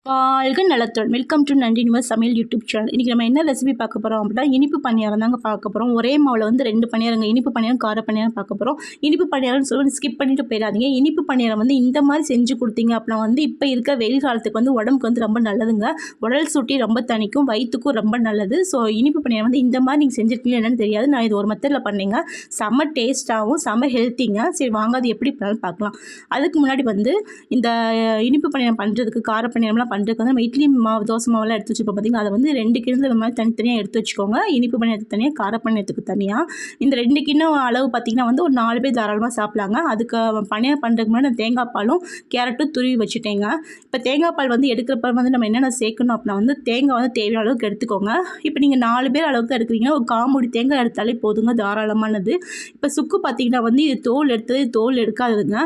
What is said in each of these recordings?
வாழ்க நலத்துடன் welcome to நன்றி நிவர் சமையல் யூடியூப் சேனல். இன்றைக்கி நம்ம என்ன ரெசிபி பார்க்க போகிறோம் அப்படின்னா இனிப்பு பணியாரம் தாங்க பார்க்க போகிறோம். ஒரே மாவில் வந்து 2 பணியாரங்க, இனிப்பு பணியாரம் கார பணியாரம் பார்க்க போகிறோம். இனிப்பு பணியாரம்னு சொல்லி ஸ்கிப் பண்ணிட்டு போயிடாதீங்க. இனிப்பு பணியாரம் வந்து இந்த மாதிரி செஞ்சு கொடுத்தீங்க அப்படின்னா வந்து இப்போ இருக்க வெயில் காலத்துக்கு வந்து உடம்புக்கு வந்து ரொம்ப நல்லதுங்க. உடல் சுட்டி ரொம்ப தணிக்கும், வயிற்றுக்கும் ரொம்ப நல்லது. ஸோ இனிப்பு பணியாரம் வந்து இந்த மாதிரி நீங்கள் செஞ்சுருக்கீங்க என்னன்னு தெரியாது. நான் இது ஒரு மெத்தடில் பண்ணீங்க, செம்ம டேஸ்ட்டாகவும் செம்ம ஹெல்த்திங்க. சரி வாங்க அது எப்படி பண்ணாலும் பார்க்கலாம். அதுக்கு முன்னாடி வந்து இந்த இனிப்பு பணியாரம் பண்ணுறதுக்கு கார பணியாரம்லாம் பண்ணுறதுக்கு வந்து நம்ம இட்லி மாவு தோசை மாவெல்லாம் எடுத்து வச்சுப்போம் பார்த்திங்கன்னா, அதை வந்து 2 கிண்ணத்தில் இந்த மாதிரி தனித்தனியாக எடுத்து வச்சுக்கோங்க. இனிப்பு பணியாரத்துக்கு தனியாக, கார பணியாரத்துக்கு தனியாக. இந்த 2 கிண்ணம் அளவு பார்த்திங்கன்னா வந்து ஒரு 4 பேர் தாராளமாக சாப்பிட்லாங்க. அதுக்கு பணியாரம் பண்ணுறதுக்கு முன்னாடி நான் தேங்காய் பாலும் கேரட்டும் துருவி வச்சுட்டேங்க. இப்போ தேங்காய் பால் வந்து எடுக்கிறப்ப வந்து நம்ம என்னென்ன சேர்க்கணும் அப்படின்னா வந்து தேங்காய் வந்து தேவையான அளவுக்கு எடுத்துக்கோங்க. இப்போ நீங்கள் 4 பேர் அளவுக்கு எடுக்கிறீங்கன்னா ஒரு 1/4 மூடி தேங்காய் எடுத்தாலே போதுங்க, தாராளமானது. இப்போ சுக்கு பார்த்திங்கன்னா வந்து இது தோல் எடுத்தது, தோல் எடுக்காதுங்க.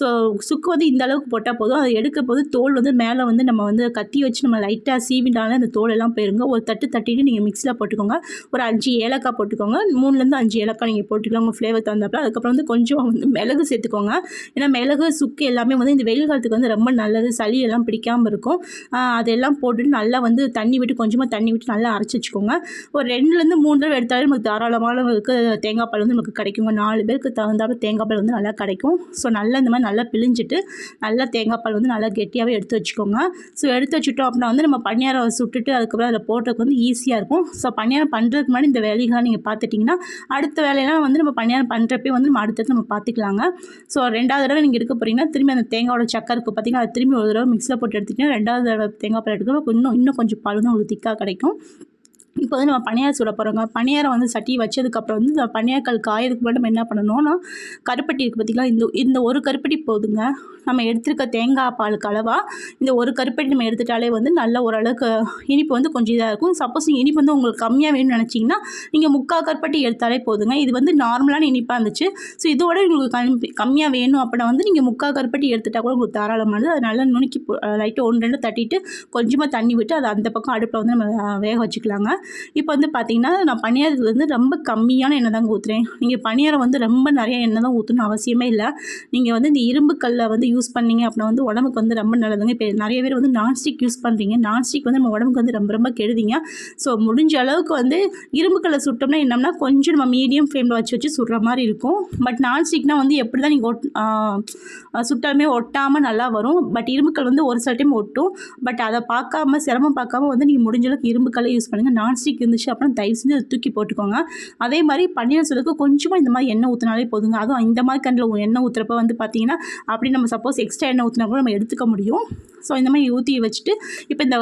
ஸோ சுக்கு வந்து இந்த அளவுக்கு போட்டால் போதும். அதை எடுக்க போது தோல் வந்து மேலே வந்து நம்ம வந்து கத்தி வச்சு நம்ம லைட்டாக சீவிட்டாலும் அந்த தோலெல்லாம் போயிருங்க. ஒரு தட்டிட்டு நீங்கள் மிக்ஸியில் போட்டுக்கோங்க. ஒரு 5 ஏலக்காய் போட்டுக்கோங்க. 3லேருந்து 5 ஏலக்காய் நீங்கள் போட்டுக்கலாம் உங்கள் ஃப்ளேவர் தகுந்தாப்பில். அதுக்கப்புறம் வந்து கொஞ்சம் வந்து மிளகு சேர்த்துக்கோங்க. ஏன்னா மிளகு சுக்கு எல்லாமே வந்து இந்த வெயில் காலத்துக்கு வந்து ரொம்ப நல்லது, சளி எல்லாம் பிடிக்காமல் இருக்கும். அதெல்லாம் போட்டுட்டு நல்லா வந்து தண்ணி விட்டு கொஞ்சமாக தண்ணி விட்டு நல்லா அரைச்சி வச்சுக்கோங்க. ஒரு 2லேருந்து 3 தடவை எடுத்தாலே நமக்கு தாராளமான தேங்காய் பால் வந்து நமக்கு கிடைக்குங்க. 4 பேருக்கு தகுந்தாப்பில் தேங்காய் பால் வந்து நல்லா கிடைக்கும். ஸோ நல்லா இந்த மாதிரி நல்லா பிழிஞ்சிட்டு நல்லா தேங்காய் பால் வந்து நல்லா கெட்டியாகவே எடுத்து வச்சுக்கோங்க. ஸோ எடுத்து வச்சுட்டோம் அப்படின்னா வந்து நம்ம பணியாரம் சுட்டுட்டு அதுக்கப்புறம் அதில் போட்டதுக்கு வந்து ஈஸியாக இருக்கும். ஸோ பணியாரம் பண்ணுறதுக்கு முன்னாடி இந்த வேலைகளாக நீங்கள் பார்த்துட்டிங்கன்னா அடுத்த வேலையெல்லாம் வந்து நம்ம பணியாரம் பண்ணுறப்பே வந்து நம்ம அடுத்தது நம்ம பார்த்துக்கலாங்க. ஸோ 2வது தடவை நீங்கள் எடுக்க போகிறீங்கன்னா திரும்பி அந்த தேங்காயோட சக்கரை இருக்குது பார்த்திங்கன்னா, அது திரும்பி ஒரு தடவை மிக்ஸில் போட்டு எடுத்துக்கிட்டிங்கன்னா 2வது தடவை தேங்காய் பால் எடுக்கிறப்ப இன்னும் கொஞ்சம் பால் வந்து உங்களுக்கு திக்காக கிடைக்கும். இப்போ வந்து நம்ம பணியாரம் சுட போகிறோங்க. பணியாரம் வந்து சட்டி வச்சதுக்கப்புறம் வந்து இந்த பணியாரக்கல் காயதுக்கு முன்னாடி நம்ம என்ன பண்ணணும்னா கருப்பட்டி இருக்குது பார்த்திங்களா, இந்த ஒரு கருப்பட்டி போதுங்க. நம்ம எடுத்துருக்க தேங்காய் பாலுக்கு அளவாக இந்த ஒரு கருப்பட்டி நம்ம எடுத்துட்டாலே வந்து நல்ல ஓரளவுக்கு இனிப்பு வந்து கொஞ்சம் இதாக இருக்கும். சப்போஸ் நீங்கள் இனிப்பு வந்து உங்களுக்கு கம்மியாக வேணும்னு நினச்சிங்கன்னா நீங்கள் 3/4 கருப்பட்டி எடுத்தாலே போதுங்க. இது வந்து நார்மலான இனிப்பாக இருந்துச்சு. ஸோ இதோட உங்களுக்கு கம்மியாக வேணும் அப்படின்னா வந்து நீங்கள் 3/4 கருப்பட்டி எடுத்துகிட்டா கூட உங்களுக்கு தாராளமானது. அது நல்லா நுணுக்கி லைட்டாக 1-2 தட்டிட்டு கொஞ்சமாக தண்ணி விட்டு அதை அந்த பக்கம் அடுப்பில் வந்து நம்ம வேக வச்சுக்கலாங்க. இப்போ வந்து பார்த்திங்கன்னா நான் பணியாரத்துக்கு வந்து ரொம்ப கம்மியான எண்ணெய் தாங்க ஊற்றுறேன். நீங்கள் பணியாரம் வந்து ரொம்ப நிறைய எண்ணெய் தான் ஊற்றணும் அவசியமே இல்லை. நீங்கள் வந்து இந்த இரும்பு கல்லை வந்து யூஸ் பண்ணிங்க அப்படின்னா வந்து உடம்புக்கு வந்து ரொம்ப நல்லதுங்க. இப்போ நிறைய பேர் வந்து நான்ஸ்டிக் யூஸ் பண்ணுறீங்க. நான்ஸ்டிக் வந்து நம்ம உடம்புக்கு வந்து ரொம்ப ரொம்ப கெடுதிங்க. ஸோ முடிஞ்ச அளவுக்கு வந்து இரும்பு கல்லை சுட்டோம்னா என்னம்னா கொஞ்சம் நம்ம மீடியம் ஃப்ளேமில் வச்சு சுடுற மாதிரி இருக்கும். பட் நான்ஸ்டிக்னால் வந்து எப்படி தான் நீங்கள் சுட்டாலுமே ஒட்டாமல் நல்லா வரும். பட் இரும்புக்கல் வந்து ஒரு சில டைம் ஒட்டும். பட் அதை சிரமம் பார்க்காம வந்து நீங்கள் முடிஞ்ச அளவுக்கு இரும்பு கல்லை யூஸ் பண்ணுங்கள். நான்ஸ்டிக் இருந்துச்சு அப்படின்னா தயவு செஞ்சு அதை தூக்கி போட்டுக்கோங்க. அதே மாதிரி பன்னீர் சொல்லுக்கு கொஞ்சமாக இந்த மாதிரி எண்ணெய் ஊற்றினாலே போதுங்க. அதுவும் இந்த மாதிரி கண்டில் எண்ணெய் ஊற்றுறப்ப வந்து பார்த்திங்கன்னா அப்படி நம்ம சப்போஸ் எக்ஸ்ட்ரா எண்ணெய் ஊற்றினா கூட நம்ம எடுத்துக்க முடியும். ஸோ இந்த மாதிரி ஊற்றி வச்சுட்டு இப்போ இந்த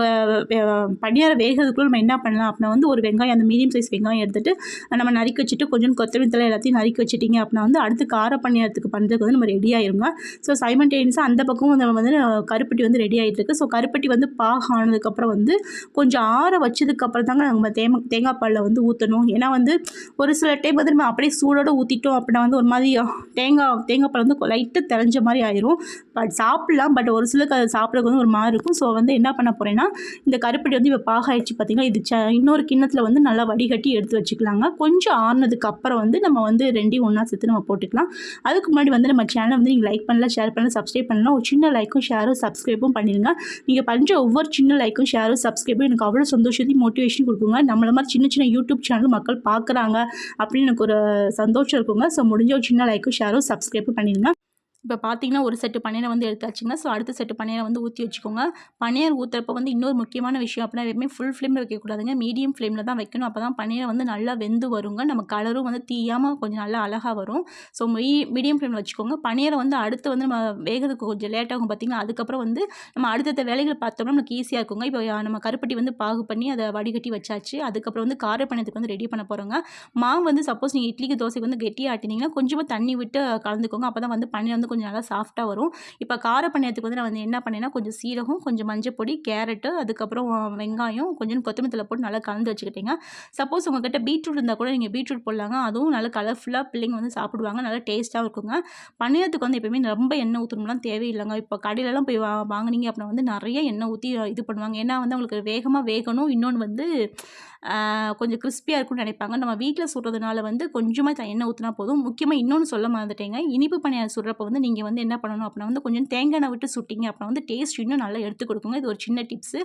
பணியாரம் வேகிறதுக்குள்ள நம்ம என்ன பண்ணலாம் அப்படின்னா வந்து ஒரு வெங்காயம், அந்த மீடியம் சைஸ் வெங்காயம் எடுத்துகிட்டு நம்ம நறுக்கி வச்சுட்டு கொஞ்சம் கொத்தமல்லி தழை எல்லாத்தையும் நறுக்கி வச்சுட்டிங்க அப்படின்னா வந்து அடுத்து கார பணியாரத்துக்கு பண்ணுறதுக்கு வந்து நம்ம ரெடி ஆயிருங்க. ஸோ சைமல்டேனியஸாக அந்த பக்கமும் நம்ம வந்து கருப்பட்டி வந்து ரெடி ஆகிட்டு இருக்குது. ஸோ கருப்பட்டி வந்து பாக ஆனதுக்கப்புறம் வந்து கொஞ்சம் ஆற வச்சதுக்கப்புறம் தாங்க நம்ம தேங்காய் பாலில் வந்து ஊற்றணும். ஏன்னா வந்து ஒரு சில டைம் வந்து நம்ம அப்படியே சூடோடு ஊற்றிட்டோம் அப்படின்னா வந்து ஒரு மாதிரி தேங்காய் பால் வந்து லைட்டாக தெரிஞ்ச மாதிரி ஆயிரும். பட் சாப்பிட்லாம், பட் ஒரு சிலருக்கு அது சாப்பிட்றதுக்கு வந்து ஒரு மாதிரி இருக்கும். ஸோ வந்து என்ன பண்ண போகிறேன்னா இந்த கருப்பட்டி வந்து இப்போ பாக ஆயிடுச்சு பார்த்திங்கன்னா, இது இன்னொரு கிண்ணத்தில் வந்து நல்லா வடிகட்டி எடுத்து வச்சுக்கலாங்க. கொஞ்சம் ஆறுனதுக்கு அப்புறம் வந்து நம்ம வந்து 2யும் ஒன்றா சேர்த்து நம்ம போட்டுக்கலாம். அதுக்கு முன்னாடி வந்து நம்ம சேனலை வந்து நீங்கள் லைக் பண்ணலாம், ஷேர் பண்ணலாம், சப்ஸ்கிரைப் பண்ணலாம். ஒரு சின்ன லைக்கும் ஷேரும் சப்ஸ்கிரைப்பும் பண்ணிடுங்க. நீங்கள் பண்ணுற ஒவ்வொரு சின்ன லைக்கும் ஷேரும் சப்ஸ்கிரைப்பும் எனக்கு அவ்வளோ சந்தோஷத்தையும் மோட்டிவேஷன் கொடுக்குங்க. நம்மள மாதிரி சின்ன சின்ன யூடியூப் சேனல் மக்கள் பார்க்குறாங்க அப்படின்னு எனக்கு ஒரு சந்தோஷம் இருக்குங்க. ஸோ முடிஞ்ச ஒரு சின்ன லைக்கும் ஷேரும் சப்ஸ்கிரைப்பும் பண்ணிடுங்க. இப்போ பார்த்தீங்கன்னா ஒரு செட்டு பன்னீரை வந்து எடுத்தாச்சுங்க. ஸோ அடுத்த செட்டு பன்னீரை வந்து ஊற்றி வச்சுக்கோங்க. பன்னீர் ஊற்றுறப்ப வந்து இன்னொரு முக்கியமான விஷயம் அப்படின்னா எப்பவுமே ஃபுல் ஃப்ளேமில் வைக்கக்கூடாதுங்க, மீடியம் ஃப்ளேமில் தான் வைக்கணும். அப்போ தான் பன்னீரை வந்து நல்லா வெந்து வருங்க. நம்ம கலரும் வந்து தீயாமல் கொஞ்சம் நல்லா அழகாக வரும். ஸோ மீடியம் ஃப்ளேமில் வச்சுக்கோங்க. பன்னீரை வந்து அடுத்து வந்து நம்ம வேகிறதுக்கு கொஞ்சம் லேட்டாகும் பார்த்திங்கன்னா, அதுக்கப்புறம் வந்து நம்ம அடுத்தடுத்த வேலைகளை பார்த்தோம்னா நமக்கு ஈஸியாக இருக்குங்க. இப்போ நம்ம கருப்பட்டி வந்து பாகு பண்ணி அதை வடிகட்டி வச்சாச்சு. அதுக்கப்புறம் வந்து கார பணியத்துக்கு வந்து ரெடி பண்ண போகிறோங்க. மாவு வந்து சப்போஸ் நீங்கள் இட்லிக்கு தோசைக்கு வந்து கெட்டியாக ஆட்டினீங்கன்னா கொஞ்சமாக தண்ணி விட்டு கலந்துக்கோங்க. அப்போ தான் வந்து பன்னீர் வந்து கொஞ்சம் நல்லா சாஃப்டாக வரும். இப்போ கார பணியாரத்துக்கு வந்து நான் வந்து என்ன பண்ணேன்னா கொஞ்சம் சீரகம், கொஞ்சம் மஞ்சப்பொடி, கேரட்டு, அதுக்கப்புறம் வெங்காயம், கொஞ்சம் கொத்தமல்லி தழை போட்டு நல்லா கலந்து வச்சுக்கிட்டேங்க. சப்போஸ் உங்கள்கிட்ட பீட்ரூட் இருந்தால் கூட நீங்கள் பீட்ரூட் போடலாங்க. அதுவும் நல்லா கலர்ஃபுல்லாக பிள்ளைங்க வந்து சாப்பிடுவாங்க, நல்லா டேஸ்ட்டாகவும் இருக்குங்க. பணியாரத்துக்கு வந்து எப்பவுமே ரொம்ப எண்ணெய் ஊற்றணும்லாம் தேவையில்லைங்க. இப்போ கடையிலலாம் போய் வாங்கினீங்க அப்படின்னா வந்து நிறைய எண்ணெய் ஊற்றி இது பண்ணுவாங்க. ஏன்னா வந்து அவங்களுக்கு வேகமாக வேகணும். இன்னொன்று வந்து கொஞ்சம் கிறிஸ்பியாக இருக்கும்னு நினைப்பாங்க. நம்ம வீட்டில் சுடுறதுனால வந்து கொஞ்சமாக எண்ணெய் ஊற்றினா போதும். முக்கியமாக இன்னொன்று சொல்ல மறந்துட்டேங்க. இனிப்பு பணியாரம் சுடுறப்போ வந்து நீங்கள் வந்து என்ன பண்ணணும் அப்படின்னா வந்து கொஞ்சம் தேங்காய் எண்ணெய் விட்டு சுட்டிங்க அப்படின்னா வந்து டேஸ்ட் இன்னும் நல்லா எடுத்து கொடுக்குங்க. இது ஒரு சின்ன டிப்ஸு.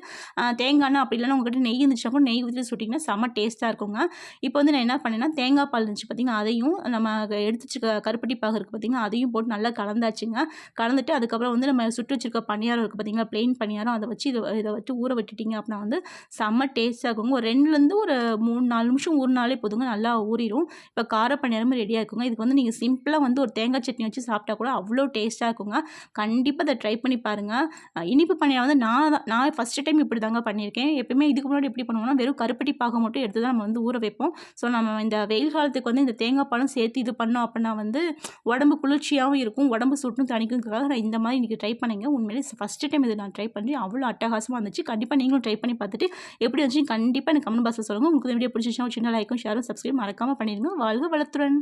தேங்காய் எண்ணெய் அப்படி இல்லைன்னா உங்கள்கிட்ட நெய் இருந்துச்சுன்னா கூட நெய் ஊற்றி சுட்டிங்கன்னா செம்ம டேஸ்ட்டாக இருக்குங்க. இப்போ வந்து நான் என்ன பண்ணேன்னா தேங்காய் பால் இருந்துச்சு பார்த்தீங்கன்னா, அதையும் நம்ம எடுத்து வச்சுக்க கருப்பட்டி பாகு இருக்குது பார்த்தீங்கன்னா, அதையும் போட்டு நல்லா கலந்தாச்சுங்க. கலந்துட்டு அதுக்கப்புறம் வந்து நம்ம சுட்டு வச்சிருக்க பணியாரம் இருக்குது பார்த்தீங்களா, பிளெயின் பணியாரம் அதை வச்சு இதை வச்சு ஊற விட்டுட்டிங்க அப்படின்னா வந்து செம்ம டேஸ்ட்டாக இருக்குங்க. ஒரு 2லேருந்து ஒரு 3, 4 நிமிஷம் ஊறினாலே போதுங்க. நல்லா ஊறிடும். இப்போ கார பணியாரமும் ரெடியாக இருக்குங்க. இதுக்கு வந்து நீங்கள் சிம்பிளாக வந்து ஒரு தேங்காய் சட்னி வச்சு சாப்பிட்டா கூட அவ்வளோ டேஸ்ட்டாக இருக்குங்க. கண்டிப்பாக அதை ட்ரை பண்ணி பாருங்கள். இனிப்பு பணியாரம் வந்து நான் ஃபஸ்ட்டு டைம் இப்படி தாங்க பண்ணியிருக்கேன். எப்பயுமே இதுக்கு முன்னாடி எப்படி பண்ணுவோம்னா வெறும் கருப்பட்டி பாகை மட்டும் எடுத்து தான் நம்ம வந்து ஊற வைப்போம். ஸோ நம்ம இந்த வெயில் காலத்துக்கு வந்து இந்த தேங்காய் பாலும் சேர்த்து இது பண்ணோம் அப்படின்னா வந்து உடம்பு குளிர்ச்சியாகவும் இருக்கும், உடம்பு சூட்டும் தணிக்குங்கிறதுக்காக நான் இந்த மாதிரி இன்றைக்கி ட்ரை பண்ணிங்க. உண்மையிலே ஃபஸ்ட்டு டைம் இதை நான் ட்ரை பண்ணி அவ்வளோ அட்டகாசமாக இருந்துச்சு. கண்டிப்பாக நீங்களும் ட்ரை பண்ணி பார்த்துட்டு எப்படி இருந்துச்சு கண்டிப்பாக எனக்கு கமெண்ட் பாக்ஸில் சொல்லுங்கள். உங்களுக்கு இந்த வீடியோ பிடிச்சிச்சுன்னா ஒரு சின்ன லைக்கும் ஷேரும் சப்ஸ்கிரைப் மறக்காமல் பண்ணிடுங்க. வாழ்க வளத்துடன்.